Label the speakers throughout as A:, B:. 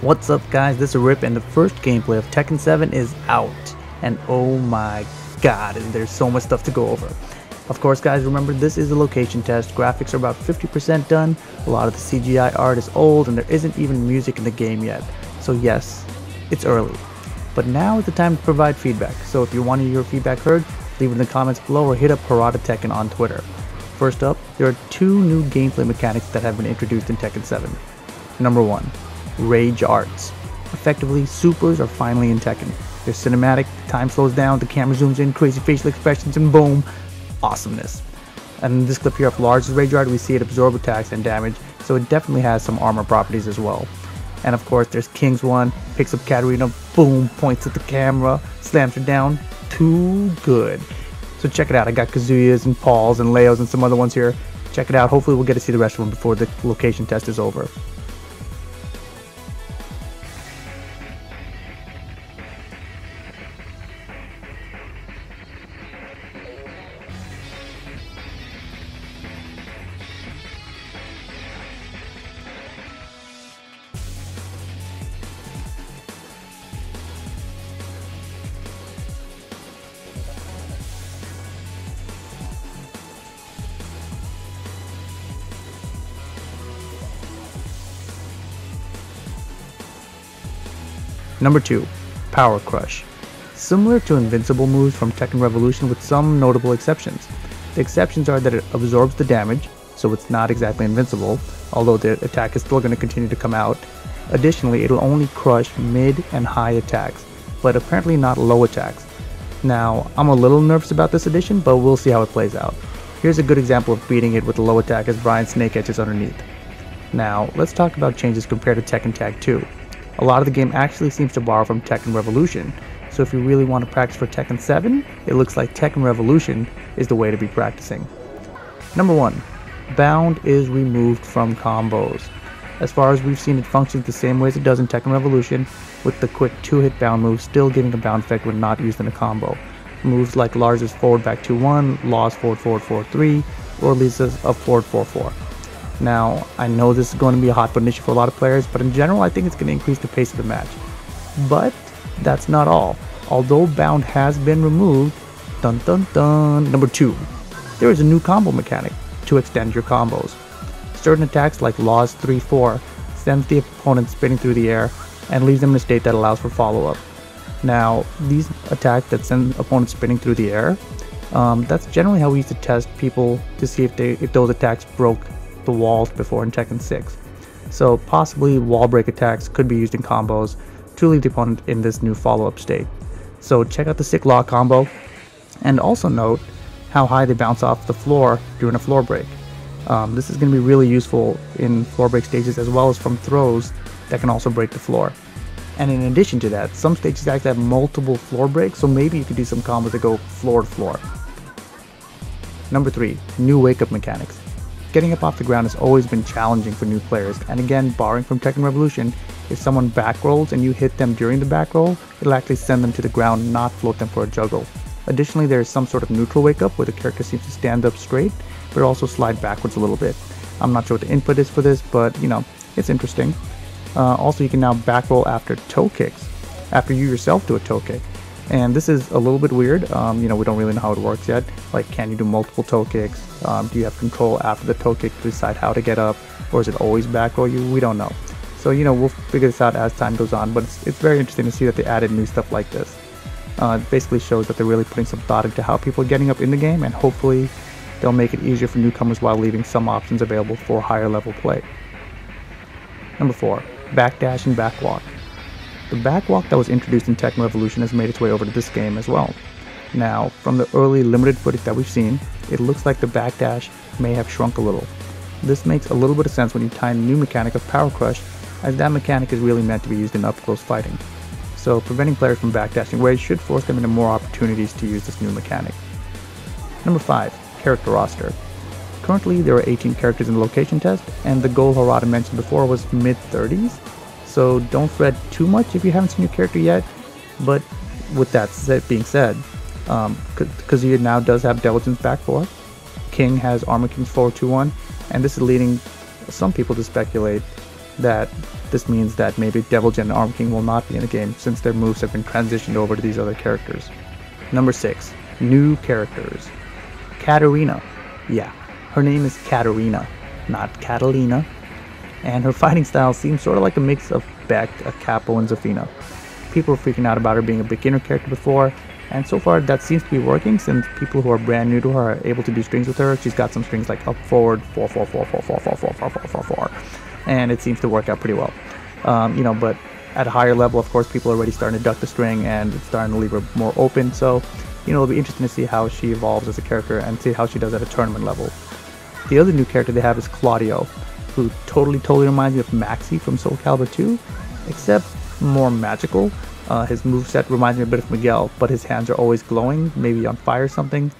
A: What's up guys, this is Rip and the first gameplay of Tekken 7 is out. And oh my god, there's so much stuff to go over. Of course guys, remember this is a location test, graphics are about 50% done, a lot of the CGI art is old and there isn't even music in the game yet. So yes, it's early. But now is the time to provide feedback, so if you want your feedback heard, leave it in the comments below or hit up Tekken on Twitter. First up, there are two new gameplay mechanics that have been introduced in Tekken 7. Number 1. Rage arts. Effectively, supers are finally in Tekken. They're cinematic, time slows down, the camera zooms in, crazy facial expressions, and boom, awesomeness. And in this clip here of Lars' rage art, we see it absorb attacks and damage, so it definitely has some armor properties as well. And of course, there's King's one, picks up Katarina, boom, points at the camera, slams her down, too good. So check it out, I got Kazuya's and Paul's and Leo's and some other ones here. Check it out, hopefully we'll get to see the rest of them before the location test is over. Number 2. Power Crush. Similar to invincible moves from Tekken Revolution with some notable exceptions. The exceptions are that it absorbs the damage, so it's not exactly invincible, although the attack is still going to continue to come out. Additionally, it'll only crush mid and high attacks, but apparently not low attacks. Now, I'm a little nervous about this addition, but we'll see how it plays out. Here's a good example of beating it with a low attack as Brian snake edges underneath. Now, let's talk about changes compared to Tekken Tag 2. A lot of the game actually seems to borrow from Tekken Revolution, so if you really want to practice for Tekken 7, it looks like Tekken Revolution is the way to be practicing. Number 1. Bound is removed from combos. As far as we've seen, it functions the same way as it does in Tekken Revolution, with the quick 2-hit bound move still giving a bound effect when not used in a combo. Moves like Lars' forward back 2-1, Law's forward 4-3, or Lisa's up forward 4-4. Now, I know this is going to be a hot button issue for a lot of players, but in general I think it's going to increase the pace of the match. But that's not all. Although bound has been removed, dun dun dun. Number 2. There is a new combo mechanic to extend your combos. Certain attacks like Law's 3-4 sends the opponent spinning through the air and leaves them in a state that allows for follow-up. Now, these attacks that send opponents spinning through the air, that's generally how we used to test people to see if those attacks broke the walls before in Tekken 6. So possibly wall break attacks could be used in combos to leave the opponent in this new follow-up state. So check out the sick Law combo, and also note how high they bounce off the floor during a floor break. This is going to be really useful in floor break stages as well as from throws that can also break the floor. And in addition to that, some stages actually have multiple floor breaks, so maybe you could do some combos that go floor to floor. Number 3. New Wake-Up Mechanics. Getting up off the ground has always been challenging for new players, and again, borrowing from Tekken Revolution, if someone back rolls and you hit them during the back roll, it'll actually send them to the ground, not float them for a juggle. Additionally, there is some sort of neutral wake up where the character seems to stand up straight, but also slide backwards a little bit. I'm not sure what the input is for this, but you know, it's interesting. Also, you can now back roll after toe kicks, after you yourself do a toe kick. And this is a little bit weird, you know, we don't really know how it works yet. Like, can you do multiple toe kicks? Do you have control after the toe kick to decide how to get up? Or is it always back roll you? We don't know. So, you know, we'll figure this out as time goes on, but it's very interesting to see that they added new stuff like this. It basically shows that they're really putting some thought into how people are getting up in the game, and hopefully they'll make it easier for newcomers while leaving some options available for higher level play. Number 4. Backdash and backwalk. The backwalk that was introduced in Tekken Revolution has made its way over to this game as well. Now, from the early limited footage that we've seen, it looks like the backdash may have shrunk a little. This makes a little bit of sense when you tie in the new mechanic of Power Crush, as that mechanic is really meant to be used in up-close fighting. So preventing players from backdashing away should force them into more opportunities to use this new mechanic. Number 5. Character roster. Currently there are 18 characters in the location test, and the goal Harada mentioned before was mid-30s. So don't fret too much if you haven't seen your character yet, but with that being said, Kazuya now does have Diligence back 4, King has Armor King's 4-2-1, and this is leading some people to speculate that this means that maybe Devil Jin and Arm King will not be in the game since their moves have been transitioned over to these other characters. Number 6. New characters. Katarina. Yeah, her name is Katarina, not Catalina. And her fighting style seems sort of like a mix of Beck, a Capo, and Zafina. People were freaking out about her being a beginner character before, and so far that seems to be working since people who are brand new to her are able to do strings with her. She's got some strings like up, forward, 4, 4, 4, 4, 4, 4, 4, 4, 4, 4, 4, and it seems to work out pretty well. But at a higher level, of course, people are already starting to duck the string and it's starting to leave her more open. So, it'll be interesting to see how she evolves as a character and see how she does at a tournament level. The other new character they have is Claudio, who totally reminds me of Maxi from Soul Calibur 2, except more magical. His moveset reminds me a bit of Miguel, but his hands are always glowing, maybe on fire or something.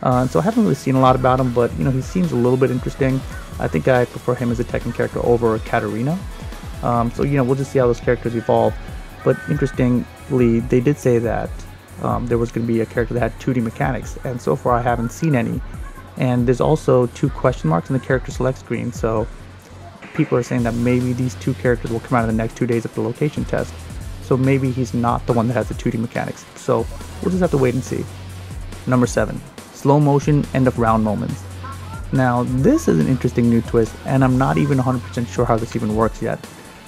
A: So I haven't really seen a lot about him, but he seems a little bit interesting. I think I prefer him as a Tekken character over Katarina. So we'll just see how those characters evolve. But interestingly, they did say that there was going to be a character that had 2D mechanics, and so far I haven't seen any. And there's also 2 question marks in the character select screen, so people are saying that maybe these 2 characters will come out in the next 2 days of the location test. So maybe he's not the one that has the 2D mechanics. So we'll just have to wait and see. Number 7. Slow motion end of round moments. Now this is an interesting new twist, and I'm not even 100% sure how this even works yet.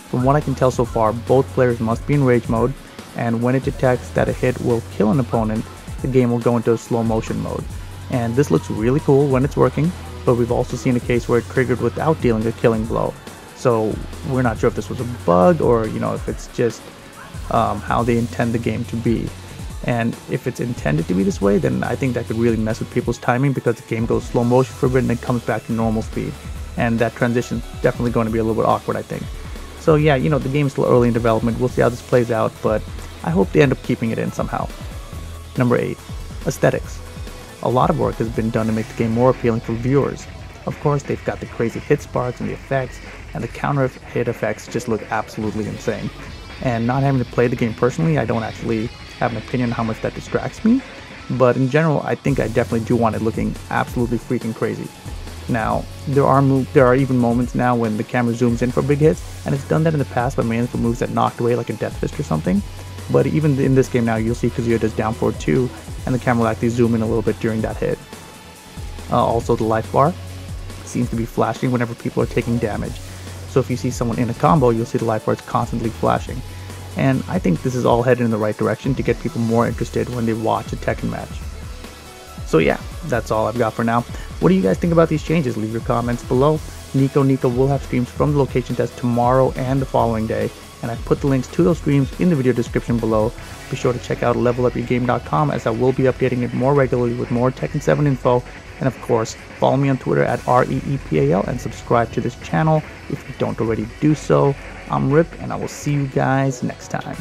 A: From what I can tell so far, both players must be in rage mode, and when it detects that a hit will kill an opponent, the game will go into a slow motion mode. And this looks really cool when it's working, but we've also seen a case where it triggered without dealing a killing blow. So we're not sure if this was a bug or if it's just how they intend the game to be. And if it's intended to be this way, then I think that could really mess with people's timing, because the game goes slow motion for a bit and then comes back to normal speed. And that transition is definitely going to be a little bit awkward, I think. So yeah, the game is still early in development. We'll see how this plays out, but I hope they end up keeping it in somehow. Number 8. Aesthetics. A lot of work has been done to make the game more appealing for viewers. Of course, they've got the crazy hit sparks and the effects, and the counter hit effects just look absolutely insane. And not having to play the game personally, I don't actually have an opinion on how much that distracts me, but in general, I think I definitely do want it looking absolutely freaking crazy. Now, there are even moments now when the camera zooms in for big hits, and it's done that in the past, but mainly for moves that knocked away, like a Death Fist or something. But even in this game now, you'll see Kazuya does down forward 2, and the camera will actually zoom in a little bit during that hit. Also, the life bar seems to be flashing whenever people are taking damage. So if you see someone in a combo, you'll see the life bar is constantly flashing. And I think this is all headed in the right direction to get people more interested when they watch a Tekken match. So yeah, that's all I've got for now. What do you guys think about these changes? Leave your comments below. Nico will have streams from the location test tomorrow and the following day, and I've put the links to those streams in the video description below. Be sure to check out levelupyourgame.com, as I will be updating it more regularly with more Tekken 7 info. And of course, follow me on Twitter at REEPAL and subscribe to this channel if you don't already do so. I'm Rip, and I will see you guys next time.